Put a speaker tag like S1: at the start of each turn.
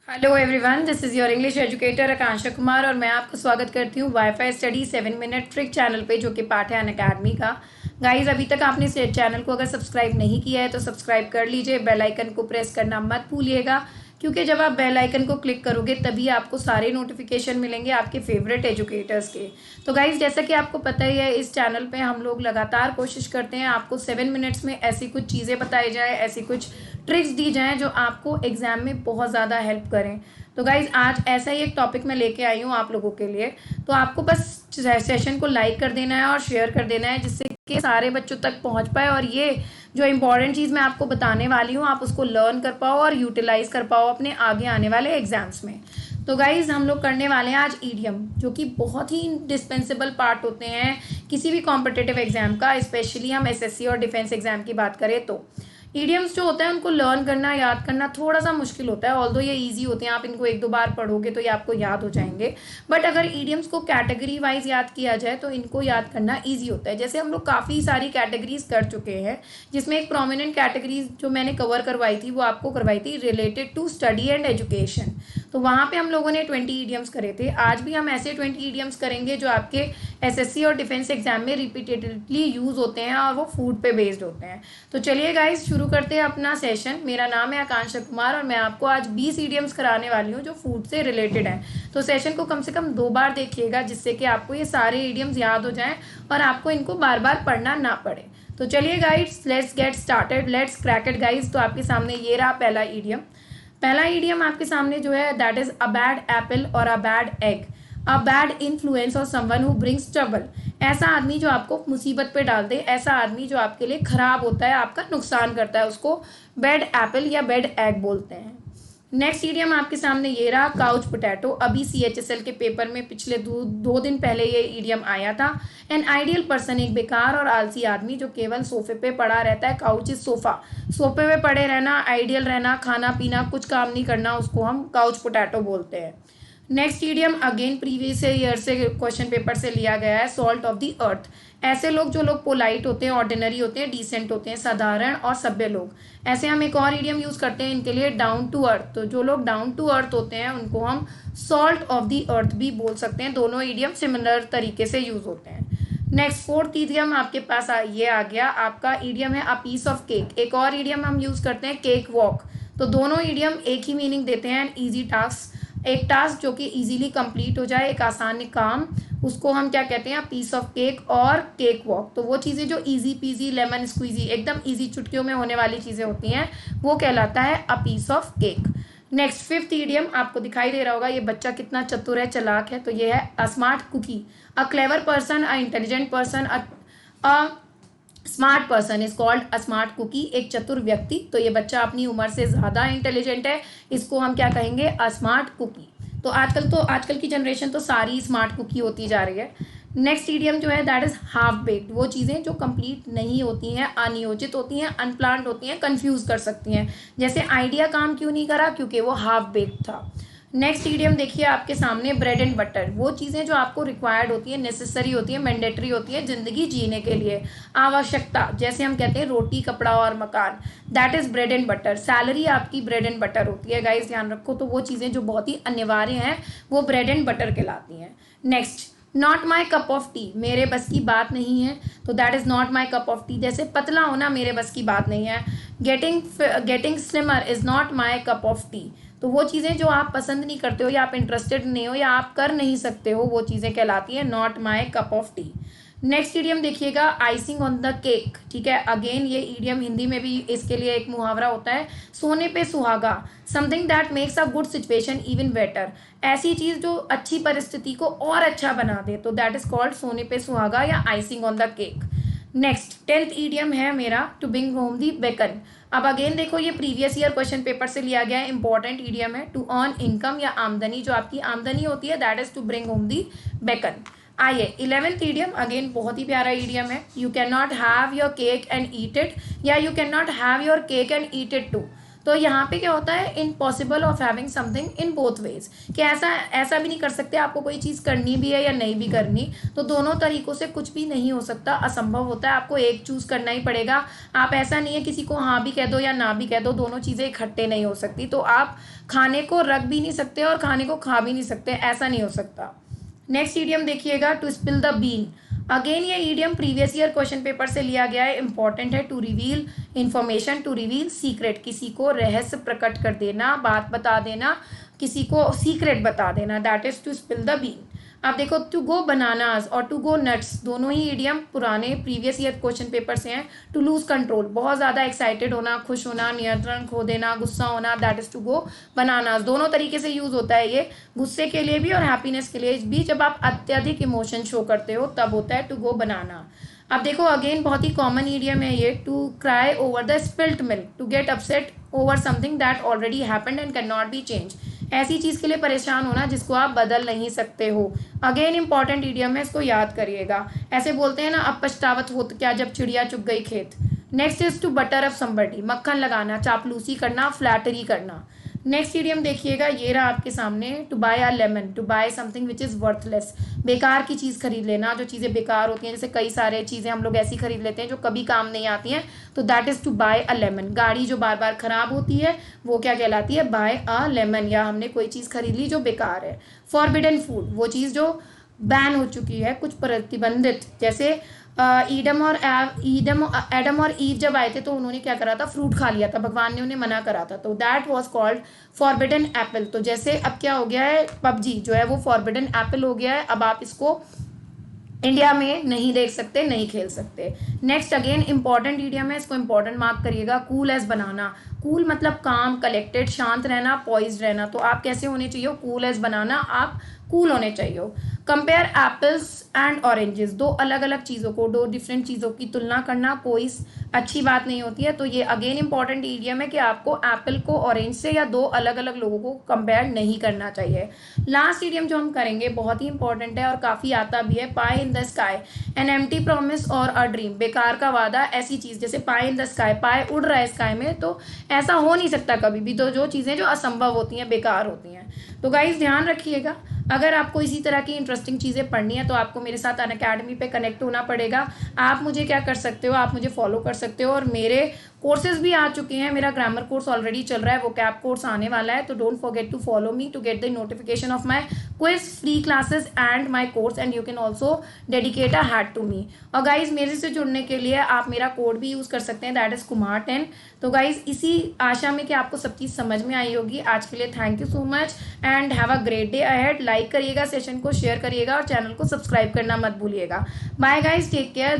S1: Hello everyone, this is your English educator Akanksha Kumar और मैं आपका स्वागत करती हूँ wifi study 7 minute trick channel पे, जो कि पार्ट है अनअकैडमी का। गाइस, अभी तक आपने इस चैनल को अगर सब्सक्राइब नहीं किया है तो सब्सक्राइब कर लीजिए। बेल आइकन को प्रेस करना मत भूलिएगा, क्योंकि जब आप बेल आइकन को क्लिक करोगे तभी आपको सारे नोटिफिकेशन मिलेंगे आपके फेवरेट एजुकेटर्स के। तो गाइस, जैसा कि आपको पता ही है, इस चैनल पे हम लोग लगातार कोशिश करते हैं आपको 7 मिनट्स में ऐसी कुछ चीज़ें बताई जाए, ऐसी कुछ ट्रिक्स दी जाएं जो आपको एग्जाम में बहुत ज़्यादा हेल्प करें। तो गाइज, आज ऐसा ही एक टॉपिक मैं लेके आई हूँ आप लोगों के लिए। तो आपको बस सेशन को लाइक कर देना है और शेयर कर देना है, जिससे कि सारे बच्चों तक पहुँच पाए और ये जो इम्पोर्टेंट चीज़ मैं आपको बताने वाली हूँ आप उसको लर्न कर पाओ और यूटिलाइज कर पाओ अपने आगे आने वाले एग्जाम्स में। तो गाइज, हम लोग करने वाले हैं आज ईडियम, जो कि बहुत ही इंडिस्पेंसिबल पार्ट होते हैं किसी भी कॉम्पिटिटिव एग्जाम का। स्पेशली हम एसएससी और डिफेंस एग्जाम की बात करें तो ईडियम्स जो होता है उनको लर्न करना, याद करना थोड़ा सा मुश्किल होता है। ऑल्दो ये इजी होते हैं, आप इनको एक दो बार पढ़ोगे तो ये आपको याद हो जाएंगे। बट अगर ईडियम्स को कैटेगरी वाइज याद किया जाए तो इनको याद करना इजी होता है। जैसे हम लोग काफ़ी सारी कैटेगरीज कर चुके हैं, जिसमें एक प्रोमिनेंट कैटेगरीज जो मैंने कवर करवाई थी वो आपको करवाई थी related to study and education. तो वहाँ पे हम लोगों ने 20 ईडियम्स करे थे। आज भी हम ऐसे 20 ईडियम्स करेंगे जो आपके एसएससी और डिफेंस एग्जाम में रिपीटेडली यूज़ होते हैं और वो फूड पे बेस्ड होते हैं। तो चलिए गाइस, शुरू करते हैं अपना सेशन। मेरा नाम है आकांक्षा कुमार और मैं आपको आज 20 ईडियम्स कराने वाली हूँ जो फूड से रिलेटेड हैं। तो सेशन को कम से कम 2 बार देखिएगा, जिससे कि आपको ये सारे ईडियम्स याद हो जाएं और आपको इनको बार बार पढ़ना ना पड़े। तो चलिए guys, let's get started, let's crack it guys. तो आपके सामने ये रहा पहला ईडियम। पहला ईडियम आपके सामने जो है that is a bad apple और a bad egg. A bad influence और समवन हु ब्रिंग्स ट्रबल। ऐसा आदमी जो आपको मुसीबत पे डाल दे, ऐसा आदमी जो आपके लिए खराब होता है, आपका नुकसान करता है, उसको बैड एप्पल या बैड एग बोलते हैं। नेक्स्ट ईडियम आपके सामने ये रहा काउच पोटैटो। अभी सीएचएसएल के पेपर में पिछले 2 दिन पहले ये ईडियम आया था। एन आइडियल पर्सन, एक बेकार और आलसी आदमी जो केवल सोफे पे पड़ा रहता है। काउच इज सोफा, सोफे पे पड़े रहना, आइडियल रहना, खाना पीना, कुछ काम नहीं करना, उसको हम काउच पोटैटो बोलते हैं। Next idiom again previous year से क्वेश्चन पेपर से लिया गया है, सॉल्ट ऑफ द अर्थ। ऐसे लोग जो लोग पोलाइट होते हैं, ऑर्डिनरी होते हैं, डिसेंट होते हैं, साधारण और सभ्य लोग। ऐसे हम एक और ईडियम यूज करते हैं इनके लिए, डाउन टू अर्थ। तो जो लोग डाउन टू अर्थ होते हैं उनको हम सॉल्ट ऑफ द अर्थ भी बोल सकते हैं। दोनों ईडियम सिमिलर तरीके से यूज होते हैं। नेक्स्ट फोर्थ ईडियम आपके पास ये आ गया, आपका ईडियम है अ पीस ऑफ केक। एक और ईडियम हम यूज करते हैं केक वॉक। तो दोनों ईडियम एक ही मीनिंग देते हैं, एन ईजी टास्क। एक टास्क जो कि इजीली कंप्लीट हो जाए, एक आसान काम, उसको हम क्या कहते हैं, पीस ऑफ केक और केक वॉक। तो वो चीज़ें जो इजी पीजी लेमन स्क्वीजी एकदम इजी चुटकियों में होने वाली चीज़ें होती हैं, वो कहलाता है a piece of cake. Next fifth idiom आपको दिखाई दे रहा होगा, ये बच्चा कितना चतुर है, चालाक है। तो ये है a smart cookie. A clever person, a intelligent person, a smart person is called a smart cookie. एक चतुर व्यक्ति, तो ये बच्चा अपनी उम्र से ज़्यादा इंटेलिजेंट है, इसको हम क्या कहेंगे, अ स्मार्ट कुकी। तो आजकल की जनरेशन तो सारी स्मार्ट कुकी होती जा रही है। नेक्स्ट ईडियम जो है दैट इज हाफ बेक्ड। वो चीज़ें जो कंप्लीट नहीं होती हैं, अनियोजित होती हैं, अनप्लान्ड होती हैं, कंफ्यूज कर सकती हैं। जैसे आइडिया काम क्यों नहीं करा, क्योंकि वो हाफ बेक्ड था। नेक्स्ट ईडियम देखिए आपके सामने, ब्रेड एंड बटर। वो चीज़ें जो आपको रिक्वायर्ड होती है, नेसेसरी होती है, मैंडेटरी होती है ज़िंदगी जीने के लिए, आवश्यकता। जैसे हम कहते हैं रोटी, कपड़ा और मकान, that is bread and butter. Salary आपकी ब्रेड एंड बटर होती है गाइस, ध्यान रखो। तो वो चीज़ें जो बहुत ही अनिवार्य हैं वो ब्रेड एंड बटर कहलाती हैं। Next, not my cup of T. मेरे बस की बात नहीं है, तो that is not my cup of T. जैसे पतला होना मेरे बस की बात नहीं है। Getting slimmer is not my cup of T. तो वो चीज़ें जो आप पसंद नहीं करते हो या आप इंटरेस्टेड नहीं हो या आप कर नहीं सकते हो, वो चीज़ें कहलाती हैं not my cup of T. Next idiom देखिएगा, आइसिंग ऑन द केक। ठीक है, अगेन ये ईडियम हिंदी में भी इसके लिए एक मुहावरा होता है, सोने पे सुहागा। Something that makes a good situation even better. ऐसी चीज़ जो अच्छी परिस्थिति को और अच्छा बना दे, तो दैट इज कॉल्ड सोने पे सुहागा या icing on the cake. Next 10th idiom है मेरा, to bring home the bacon. अब अगेन देखो, ये प्रीवियस ईयर क्वेश्चन पेपर से लिया गया है, इंपॉर्टेंट ईडियम है। टू अर्न इनकम या आमदनी, जो आपकी आमदनी होती है, that is to bring home the bacon. आइए 11th ईडियम, अगेन बहुत ही प्यारा ईडियम है, you can not have your cake and eat it, या you can not have your cake and eat it too. तो यहाँ पे क्या होता है, impossible of having something in both ways, कि ऐसा ऐसा भी नहीं कर सकते, आपको कोई चीज़ करनी भी है या नहीं भी करनी, तो दोनों तरीकों से कुछ भी नहीं हो सकता, असंभव होता है, आपको एक चूज़ करना ही पड़ेगा। आप ऐसा नहीं है किसी को हाँ भी कह दो या ना भी कह दो, दोनों चीज़ें इकट्ठे नहीं हो सकती। तो आप खाने को रख भी नहीं सकते और खाने को खा भी नहीं सकते, ऐसा नहीं हो सकता। नेक्स्ट ईडियम देखिएगा, to spill the bean. Again ये idiom previous year question paper से लिया गया है, इंपॉर्टेंट है। To reveal information, to reveal secret, किसी को रहस्य प्रकट कर देना, बात बता देना, किसी को सीक्रेट बता देना, that is to spill the bean. अब देखो, टू गो बनानाज और टू गो नट्स, दोनों ही ईडियम पुराने प्रीवियस ईयर क्वेश्चन पेपर से हैं। टू लूज कंट्रोल, बहुत ज़्यादा एक्साइटेड होना, खुश होना, नियंत्रण खो देना, गुस्सा होना, that is to go bananas. दोनों तरीके से यूज होता है ये, गुस्से के लिए भी और हैप्पीनेस के लिए भी। जब आप अत्यधिक इमोशन शो करते हो तब होता है टू गो बनाना। अब देखो, अगेन बहुत ही कॉमन ईडियम है ये, to cry over the spilt milk, to get upset over something that already happened and can not be change. ऐसी चीज़ के लिए परेशान होना जिसको आप बदल नहीं सकते हो। अगेन इंपॉर्टेंट ईडियम है, इसको याद करिएगा। ऐसे बोलते हैं ना, अब पछतावत हो तो क्या जब चिड़िया चुग गई खेत। Next is to butter up somebody, मक्खन लगाना, चापलूसी करना, फ्लैटरी करना। नेक्स्ट ईडियम देखिएगा, ये रहा आपके सामने, to buy a lemon, to buy something which is worthless, बेकार की चीज़ खरीद लेना। जो चीज़ें बेकार होती हैं, जैसे कई सारे चीज़ें हम लोग ऐसी खरीद लेते हैं जो कभी काम नहीं आती हैं, तो that is to buy a lemon. गाड़ी जो बार बार ख़राब होती है वो क्या कहलाती है, बाय अ लेमन, या हमने कोई चीज़ खरीद ली जो बेकार है। फॉरबिडन फूड, वो चीज़ जो बैन हो चुकी है, कुछ प्रतिबंधित, जैसे एडम और ईव जब आए थे तो उन्होंने क्या करा था, फ्रूट खा लिया था, भगवान ने उन्हें मना करा था, तो that was called forbidden Apple. तो जैसे अब क्या हो गया है, पबजी जो है वो फॉरबिडन एप्पल हो गया है, अब आप इसको इंडिया में नहीं देख सकते, नहीं खेल सकते। नेक्स्ट अगेन इंपॉर्टेंट ईडियम है, इसको इंपॉर्टेंट मार्क करिएगा, कूल एज बनाना। कूल मतलब काम, कलेक्टेड, शांत रहना, पॉइज्ड रहना। तो आप कैसे होने चाहिए, कूल एज बनाना, आप कूल होने चाहिए। कंपेयर एप्पल्स एंड ऑरेंजेस, दो अलग अलग चीज़ों को, दो डिफरेंट चीज़ों की तुलना करना कोई अच्छी बात नहीं होती है। तो ये अगेन इंपॉर्टेंट ईडियम है कि आपको एप्पल को ऑरेंज से या दो अलग अलग लोगों को कंपेयर नहीं करना चाहिए। लास्ट ईडियम जो हम करेंगे बहुत ही इंपॉर्टेंट है और काफ़ी आता भी है, pie in the sky, an empty promise और अ ड्रीम, बेकार का वादा, ऐसी चीज़ जैसे पाई इन द स्काई, पाए उड़ रहा है स्काई में, तो ऐसा हो नहीं सकता कभी भी। तो जो चीज़ें जो असंभव होती हैं, बेकार होती हैं। तो गाइज ध्यान रखिएगा, अगर आपको इसी तरह की इंटरेस्टिंग चीज़ें पढ़नी है तो आपको मेरे साथ अनअकैडमी पे कनेक्ट होना पड़ेगा। आप मुझे क्या कर सकते हो, आप मुझे फॉलो कर सकते हो, और मेरे कोर्सेज भी आ चुके हैं। मेरा ग्रामर कोर्स ऑलरेडी चल रहा है, वो कैप कोर्स आने वाला है, तो don't forget to follow me to get the notification of my quiz, free classes and my course, and you can also dedicate a head to me. और guys मेरे से जुड़ने के लिए आप मेरा कोड भी यूज़ कर सकते हैं, दैट इज़ कुमार10। तो गाइज इसी आशा में कि आपको सब चीज़ समझ में आई होगी। आज के लिए thank you so much and have a great day ahead. Like करिएगा, सेशन को शेयर करिएगा और चैनल को सब्सक्राइब करना मत भूलिएगा। Bye guys, take care.